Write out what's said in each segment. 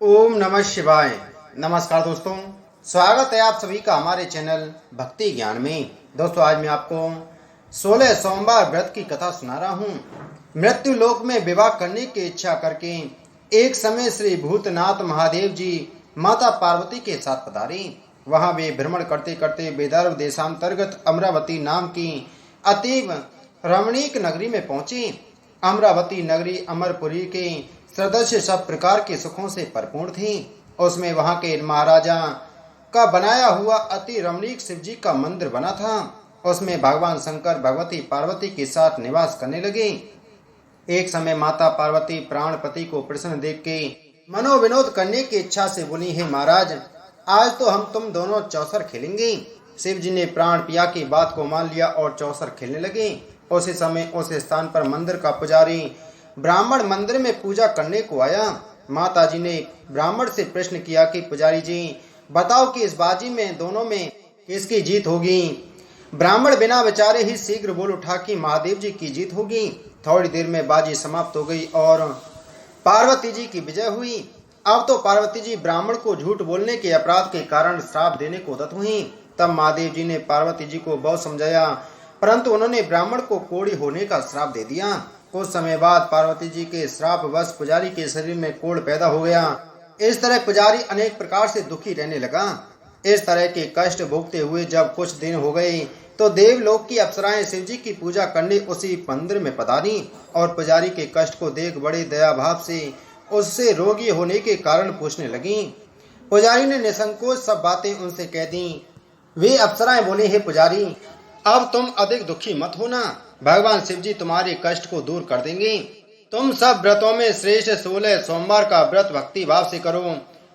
ओम नमः शिवाय। नमस्कार दोस्तों, स्वागत है आप सभी का हमारे चैनल भक्ति ज्ञान में। दोस्तों, आज मैं आपको 16 सोमवार व्रत की कथा सुना रहा हूँ। मृत्यु लोक में विवाह करने की इच्छा करके एक समय श्री भूतनाथ महादेव जी माता पार्वती के साथ पधारे। वहां वे भ्रमण करते करते विदर्भ देशांतर्गत अमरावती नाम की अतीव रमणीक नगरी में पहुंचे। अमरावती नगरी अमरपुरी के सदस्य सब प्रकार के सुखों से परिपूर्ण थी। उसमें वहां के महाराजा का बनाया हुआ अति रमणीक शिव जी का मंदिर बना था। उसमें भगवान शंकर भगवती पार्वती के साथ निवास करने लगे। एक समय माता पार्वती प्राणपति को प्रसन्न देख के मनोविनोद करने की इच्छा से बोली, हे महाराज, आज तो हम तुम दोनों चौसर खेलेंगे। शिव जी ने प्राण पिया की बात को मान लिया और चौसर खेलने लगे। उसी समय उस स्थान पर मंदिर का पुजारी ब्राह्मण मंदिर में पूजा करने को आया। माता जी ने ब्राह्मण से प्रश्न किया कि पुजारी जी, बताओ कि इस बाजी में दोनों में किसकी जीत होगी। ब्राह्मण बिना विचारे ही शीघ्र बोल उठा कि महादेव जी की जीत होगी। थोड़ी देर में बाजी समाप्त हो गई और पार्वती जी की विजय हुई। अब तो पार्वती जी ब्राह्मण को झूठ बोलने के अपराध के कारण श्राप देने को उद्यत हुई। तब महादेव जी ने पार्वती जी को बहुत समझाया, परंतु उन्होंने ब्राह्मण को कोढ़ी होने का श्राप दे दिया। कुछ समय बाद पार्वती जी के श्राप वश पुजारी के शरीर में कोढ़ पैदा हो गया। इस तरह पुजारी अनेक प्रकार से दुखी रहने लगा। इस तरह के कष्ट भोगते हुए जब कुछ दिन हो गए तो देवलोक की अप्सराएं शिव जी की पूजा करने उसी मंदिर में पधारी और पुजारी के कष्ट को देख बड़े दया भाव से उससे रोगी होने के कारण पूछने लगी। पुजारी ने निसंकोच सब बातें उनसे कह दी। वे अप्सराएं बोले, हे पुजारी, अब तुम अधिक दुखी मत होना। भगवान शिव जी तुम्हारे कष्ट को दूर कर देंगे। तुम सब व्रतों में श्रेष्ठ 16 सोमवार का व्रत भक्ति भाव से करो।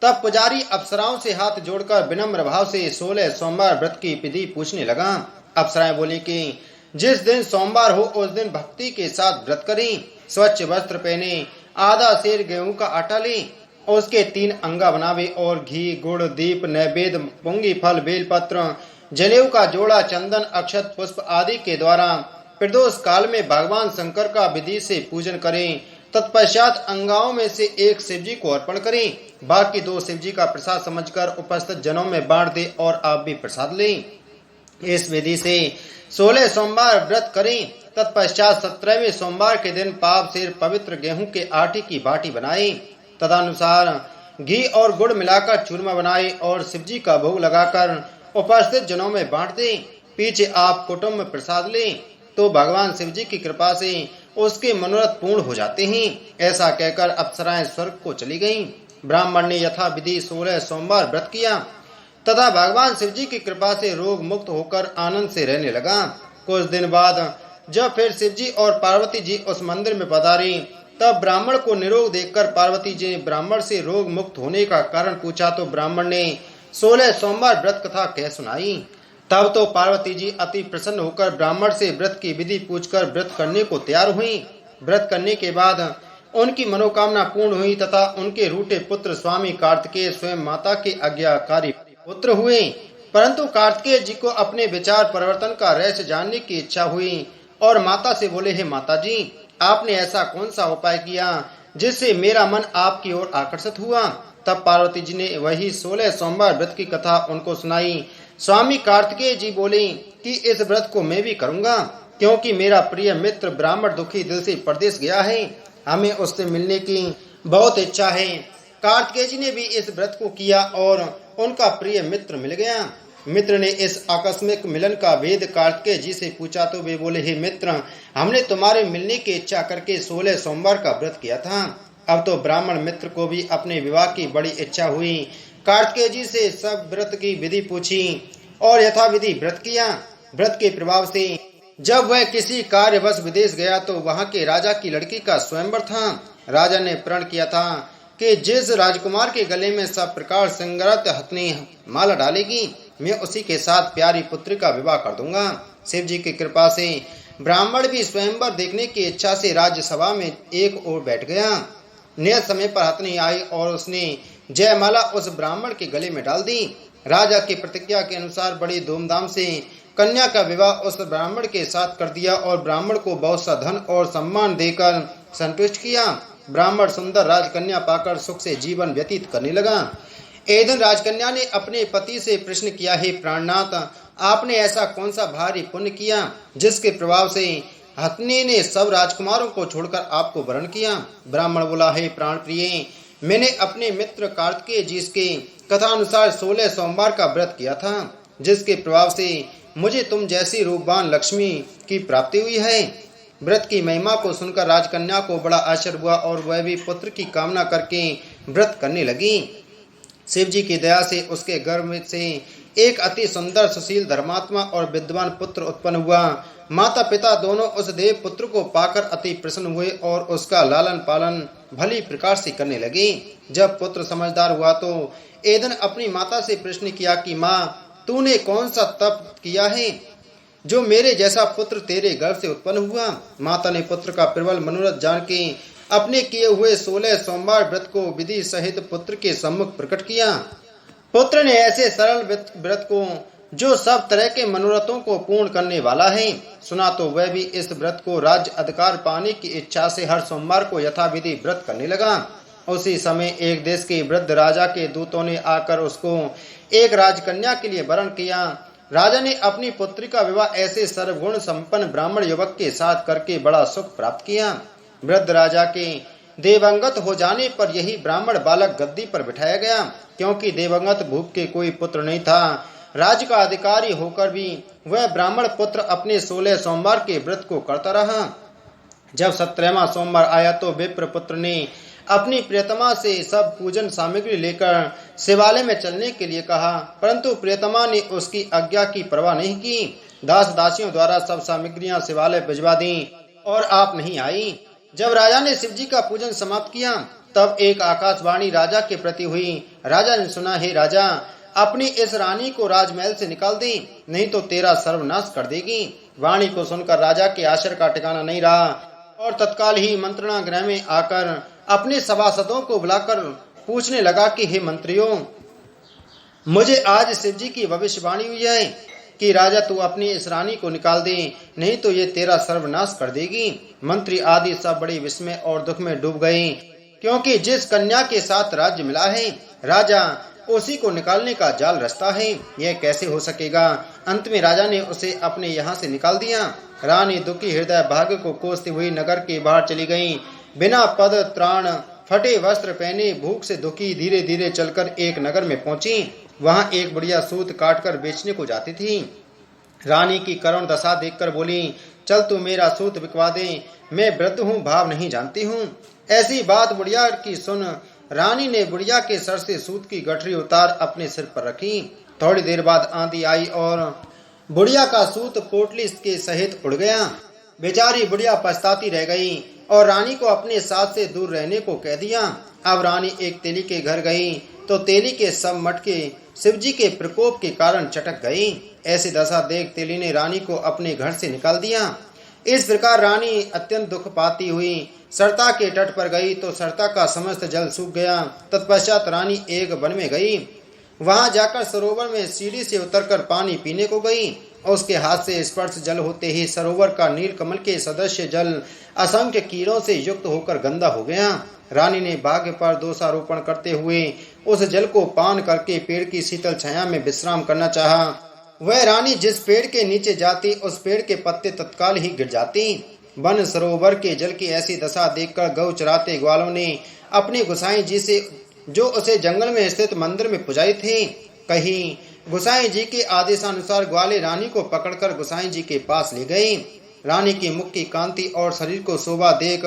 तब पुजारी अप्सराओं से हाथ जोड़कर विनम्र भाव से 16 सोमवार व्रत की विधि पूछने लगा। अप्सराएं बोली कि जिस दिन सोमवार हो उस दिन भक्ति के साथ व्रत करें। स्वच्छ वस्त्र पहने, आधा सेर गेहूं का आटा ले, उसके 3 अंगा बनावे और घी गुड़ दीप नैवेद्य पुंगी फल बेलपत्र जनेऊ का जोड़ा चंदन अक्षत पुष्प आदि के द्वारा प्रदोष काल में भगवान शंकर का विधि से पूजन करें। तत्पश्चात अंगाओं में से एक शिव जी को अर्पण करें, बाकी 2 शिव जी का प्रसाद समझकर उपस्थित जनों में बांट दे और आप भी प्रसाद लें। इस विधि से 16 सोमवार व्रत करें। तत्पश्चात 17वें सोमवार के दिन पाव से पवित्र गेहूं के आटे की बाटी बनाए, तदनुसार घी और गुड़ मिलाकर चूरमा बनाए और शिव जी का भोग लगाकर उपस्थित जनों में बांट दे। पीछे आप कुटुंब में प्रसाद लें तो भगवान शिव जी की कृपा से उसके मनोरथ पूर्ण हो जाते हैं। ऐसा कहकर अप्सराएं स्वर्ग को चली गईं। ब्राह्मण ने यथा विधि 16 सोमवार व्रत किया तथा भगवान शिव जी की कृपा से रोग मुक्त होकर आनंद से रहने लगा। कुछ दिन बाद जब फिर शिव जी और पार्वती जी उस मंदिर में पधारी तब ब्राह्मण को निरोग देखकर पार्वती जी ने ब्राह्मण से रोग मुक्त होने का कारण पूछा तो ब्राह्मण ने 16 सोमवार व्रत कथा कह सुनाई। तब तो पार्वती जी अति प्रसन्न होकर ब्राह्मण से व्रत की विधि पूछकर व्रत करने को तैयार हुई। व्रत करने के बाद उनकी मनोकामना पूर्ण हुई तथा उनके रूठे पुत्र स्वामी कार्तिकेय स्वयं माता के आज्ञाकारी पुत्र हुए। परंतु कार्तिकेय जी को अपने विचार परिवर्तन का रहस्य जानने की इच्छा हुई और माता से बोले, हे माता जी, आपने ऐसा कौन सा उपाय किया जिससे मेरा मन आपकी ओर आकर्षित हुआ। तब पार्वती जी ने वही 16 सोमवार व्रत की कथा उनको सुनाई। स्वामी कार्तिकेय जी बोले कि इस व्रत को मैं भी करूंगा, क्योंकि मेरा प्रिय मित्र ब्राह्मण दुखी दिल से परदेश गया है। हमें उससे मिलने की बहुत इच्छा है। कार्तिकेय जी ने भी इस व्रत को किया और उनका प्रिय मित्र मिल गया। मित्र ने इस आकस्मिक मिलन का भेद कार्तिकेय जी से पूछा तो वे बोले, हे मित्र, हमने तुम्हारे मिलने की इच्छा करके 16 सोमवार का व्रत किया था। अब तो ब्राह्मण मित्र को भी अपने विवाह की बड़ी इच्छा हुई। कार्तिकेय जी से सब व्रत की विधि पूछी और यथाविधि व्रत किया। व्रत के प्रभाव से जब वह किसी कार्यवश विदेश गया तो वहां के राजा की लड़की का स्वयंवर था। राजा ने प्रण किया था कि जिस राजकुमार के गले में सब प्रकार संगरत हथनी माला डालेगी मैं उसी के साथ प्यारी पुत्री का विवाह कर दूंगा। शिव जी की कृपा से ब्राह्मण भी स्वयंवर देखने की इच्छा से राज्यसभा में एक ओर बैठ गया। नियत समय पर हथनी आई और उसने जयमाला उस ब्राह्मण के गले में डाल दी। राजा की प्रतिज्ञा के अनुसार बड़ी धूमधाम से कन्या का विवाह उस ब्राह्मण के साथ कर दिया और ब्राह्मण को बहुत सा धन और सम्मान देकर संतुष्ट किया। ब्राह्मण सुंदर राजकन्या पाकर सुख से जीवन व्यतीत करने लगा। एक दिन राजकन्या ने अपने पति से प्रश्न किया, हे प्राणनाथ, आपने ऐसा कौन सा भारी पुण्य किया जिसके प्रभाव से हथनी ने सब राजकुमारों को छोड़कर आपको वरण किया। ब्राह्मण बोला, हे प्राण प्रिय, मैंने अपने मित्र कार्तिकेय जी के कथानुसार 16 सोमवार का व्रत किया था, जिसके प्रभाव से मुझे तुम जैसी रूपवान लक्ष्मी की प्राप्ति हुई है। व्रत की महिमा को सुनकर राजकन्या को बड़ा आश्चर्य हुआ और वह भी पुत्र की कामना करके व्रत करने लगी। शिव जी की दया से उसके गर्भ से एक अति सुंदर सुशील धर्मात्मा और विद्वान पुत्र उत्पन्न हुआ। माता पिता दोनों उस देव पुत्र को पाकर अति प्रसन्न हुए और उसका लालन पालन भली प्रकार से करने लगे। जब पुत्र समझदार हुआ तो एक दिन अपनी माता से प्रश्न किया कि माँ, तूने कौन सा तप किया है जो मेरे जैसा पुत्र तेरे गर्भ से उत्पन्न हुआ। माता ने पुत्र का प्रबल मनोरथ जान के अपने किए हुए 16 सोमवार व्रत को विधि सहित पुत्र के सम्मुख प्रकट किया। पुत्र ने ऐसे सरल व्रत को जो सब तरह के मनोरथों को पूर्ण करने वाला है सुना तो वह भी इस व्रत को राज्य अधिकार पाने की इच्छा से हर सोमवार को यथाविधि व्रत करने लगा। उसी समय एक देश के वृद्ध राजा के दूतों ने आकर उसको एक राजकन्या के लिए वरण किया। राजा ने अपनी पुत्री का विवाह ऐसे सर्वगुण संपन्न ब्राह्मण युवक के साथ करके बड़ा सुख प्राप्त किया। वृद्ध राजा के देवंगत हो जाने पर यही ब्राह्मण बालक गद्दी पर बिठाया गया, क्योंकि देवंगत भूप के कोई पुत्र नहीं था। राज्य का अधिकारी होकर भी वह ब्राह्मण पुत्र अपने 16 सोमवार के व्रत को करता रहा। जब 17वां सोमवार आया तो विप्र पुत्र ने अपनी प्रियतमा से सब पूजन सामग्री लेकर शिवालय में चलने के लिए कहा, परंतु प्रियतमा ने उसकी आज्ञा की परवाह नहीं की। दास दासियों द्वारा सब सामग्रियां शिवालय भिजवा दी और आप नहीं आई। जब राजा ने शिव जी का पूजन समाप्त किया तब एक आकाशवाणी राजा के प्रति हुई। राजा ने सुना, हे राजा, अपनी इस रानी को राजमहल से निकाल दे, नहीं तो तेरा सर्वनाश कर देगी। वाणी को सुनकर राजा के आश्चर्य का ठिकाना नहीं रहा और तत्काल ही मंत्रणा गृह में आकर अपने सभासदों को बुलाकर पूछने लगा कि हे मंत्रियों, मुझे आज शिव जी की भविष्यवाणी हुई है कि राजा तू अपनी इस रानी को निकाल दे, नहीं तो ये तेरा सर्वनाश कर देगी। मंत्री आदि सब बड़े विस्मय और दुख में डूब गए, क्योंकि जिस कन्या के साथ राज्य मिला है राजा उसी को निकालने का जाल रचता है, यह कैसे हो सकेगा। अंत में राजा ने उसे अपने यहाँ से निकाल दिया। रानी दुखी हृदय भाग्य को कोसती हुई नगर के बाहर चली गई। बिना पद त्राण, फटे वस्त्र पहने, भूख से दुखी धीरे धीरे चलकर एक नगर में पहुंची। वहां एक बुढ़िया सूत काटकर बेचने को जाती थी। रानी की करुण दशा देखकर बोली, चल तू मेरा सूत बिकवा दे, मैं वृद्ध हूँ, भाव नहीं जानती हूँ। ऐसी बात बुढ़िया की सुन रानी ने बुढ़िया के सर से सूत की गठरी उतार अपने सिर पर रखी। थोड़ी देर बाद आंधी आई और बुढ़िया का सूत पोटली के सहित उड़ गया। बेचारी बुढ़िया पछताती रह गई और रानी को अपने साथ से दूर रहने को कह दिया। अब रानी एक तेली के घर गई तो तेली के सब मटके शिवजी के प्रकोप के कारण चटक गई। ऐसी दशा देख तेली ने रानी को अपने घर से निकाल दिया। इस प्रकार रानी अत्यंत दुख पाती हुई सरता के तट पर गई तो सरता का समस्त जल सूख गया। तत्पश्चात रानी एक वन में गई। वहां जाकर सरोवर में सीढ़ी से उतरकर पानी पीने को गई। उसके हाथ से स्पर्श जल होते ही सरोवर का नील कमल के सदस्य जल असंख्य कीड़ों से युक्त होकर गंदा हो गया। रानी ने भाग्य पर दोषारोपण करते हुए उस जल को पान करके पेड़ की शीतल छाया में विश्राम करना चाहा। वह रानी जिस पेड़ के नीचे जाती उस पेड़ के पत्ते तत्काल ही गिर जाती। वन सरोवर के जल की ऐसी दशा देखकर गौ चराते ग्वालों ने अपने गोसाई जी से, जो उसे जंगल में स्थित मंदिर में पुजाई थे, कही। गोसाई जी के आदेशानुसार ग्वाले रानी को पकड़कर गोसाई जी के पास ले गए। रानी की मुख की कांति और शरीर को शोभा देख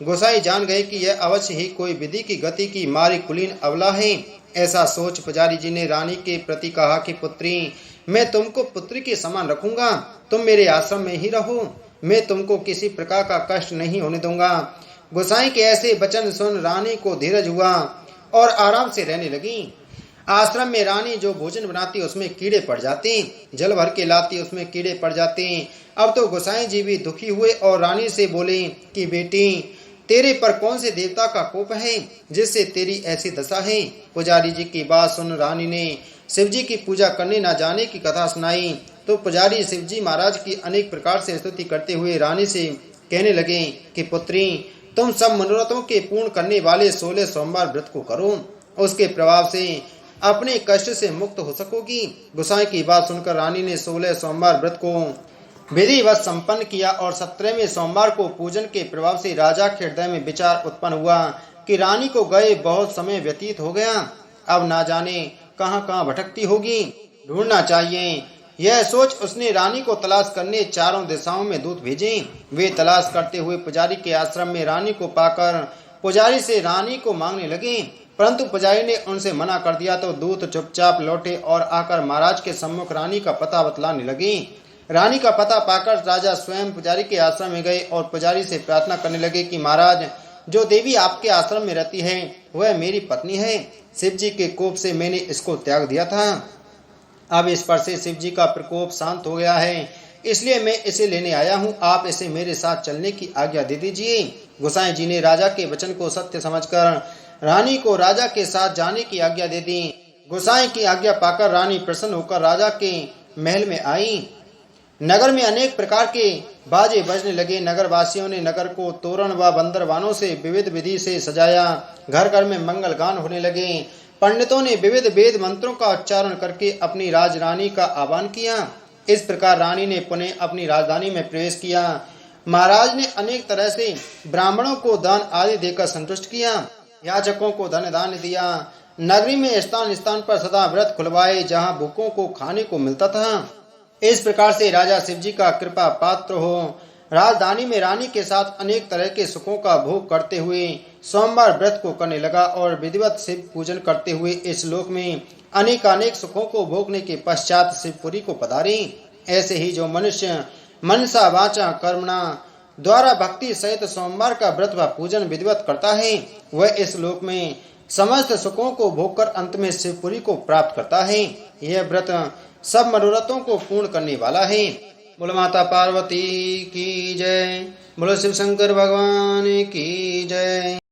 गोसाई जान गए कि यह अवश्य ही कोई विधि की गति की मारी कुलीन अबला है। ऐसा सोच पुजारी जी ने रानी के प्रति कहा कि पुत्री, मैं तुमको पुत्री के समान रखूंगा, तुम मेरे आश्रम में ही रहो, मैं तुमको किसी प्रकार का कष्ट नहीं होने दूंगा। गोसाई के ऐसे वचन सुन रानी को धीरज हुआ और आराम से रहने लगी। आश्रम में रानी जो भोजन बनाती उसमें कीड़े पड़ जाते, जल भर के लाती उसमें कीड़े पड़ जाते। अब तो गोसाई जी भी दुखी हुए और रानी से बोले कि बेटी, तेरे पर कौन से देवता का कोप है जिससे तेरी ऐसी दशा है। पुजारी जी की बात सुन रानी ने शिवजी की पूजा करने न जाने की कथा सुनाई तो पुजारी शिवजी महाराज की अनेक प्रकार से स्तुति करते हुए रानी से कहने लगे कि पुत्री, तुम सब मनोरथों के पूर्ण करने वाले 16 सोमवार व्रत को करो, उसके प्रभाव से अपने कष्ट से मुक्त हो सकोगी। गोसाई की बात सुनकर रानी ने 16 सोमवार व्रत को विधिवत संपन्न किया और 17वें सोमवार को पूजन के प्रभाव से राजा के हृदय में विचार उत्पन्न हुआ कि रानी को गए बहुत समय व्यतीत हो गया, अब ना जाने कहां कहां भटकती होगी, ढूंढना चाहिए। यह सोच उसने रानी को तलाश करने चारों दिशाओं में दूत भेजे। वे तलाश करते हुए पुजारी के आश्रम में रानी को पाकर पुजारी से रानी को मांगने लगे, परंतु पुजारी ने उनसे मना कर दिया तो दूत चुपचाप लौटे और आकर महाराज के सम्मुख रानी का पता बतलाने लगे। रानी का पता पाकर राजा स्वयं पुजारी के आश्रम में गए और पुजारी से प्रार्थना करने लगे कि महाराज, जो देवी आपके आश्रम में रहती है वह मेरी पत्नी है। शिव जी के कोप से मैंने इसको त्याग दिया था, अब इस पर से शिव जी का प्रकोप शांत हो गया है, इसलिए मैं इसे लेने आया हूँ। आप इसे मेरे साथ चलने की आज्ञा दे दीजिए। गोसाई जी ने राजा के वचन को सत्य समझकर रानी को राजा के साथ जाने की आज्ञा दे दी। गोसाई की आज्ञा पाकर रानी प्रसन्न होकर राजा के महल में आई। नगर में अनेक प्रकार के बाजे बजने लगे। नगर वासियों ने नगर को तोरण व बंदरवानों से विविध विधि से सजाया। घर घर में मंगल गान होने लगे। पंडितों ने विविध वेद मंत्रों का उच्चारण करके अपनी राजरानी का आह्वान किया। इस प्रकार रानी ने पुनः अपनी राजधानी में प्रवेश किया। महाराज ने अनेक तरह से ब्राह्मणों को दान आदि देकर संतुष्ट किया। याचकों को धन दान दिया। नगरी में स्थान स्थान पर सदा व्रत खुलवाए जहाँ भूखों को खाने को मिलता था। इस प्रकार से राजा शिव जी का कृपा पात्र हो राजधानी में रानी के साथ अनेक तरह के सुखों का भोग करते हुए सोमवार व्रत को करने लगा और विधिवत शिव पूजन करते हुए इस लोक में अनेकानेक सुखों को भोगने के पश्चात शिवपुरी को पधारे। ऐसे ही जो मनुष्य मनसा वाचा कर्मणा द्वारा भक्ति सहित सोमवार का व्रत व पूजन विधिवत करता है वह इस लोक में समस्त सुखों को भोगकर अंत में शिवपुरी को प्राप्त करता है। यह व्रत सब मनोरथों को पूर्ण करने वाला है। बोलो माता पार्वती की जय। बोलो शिव शंकर भगवान की जय।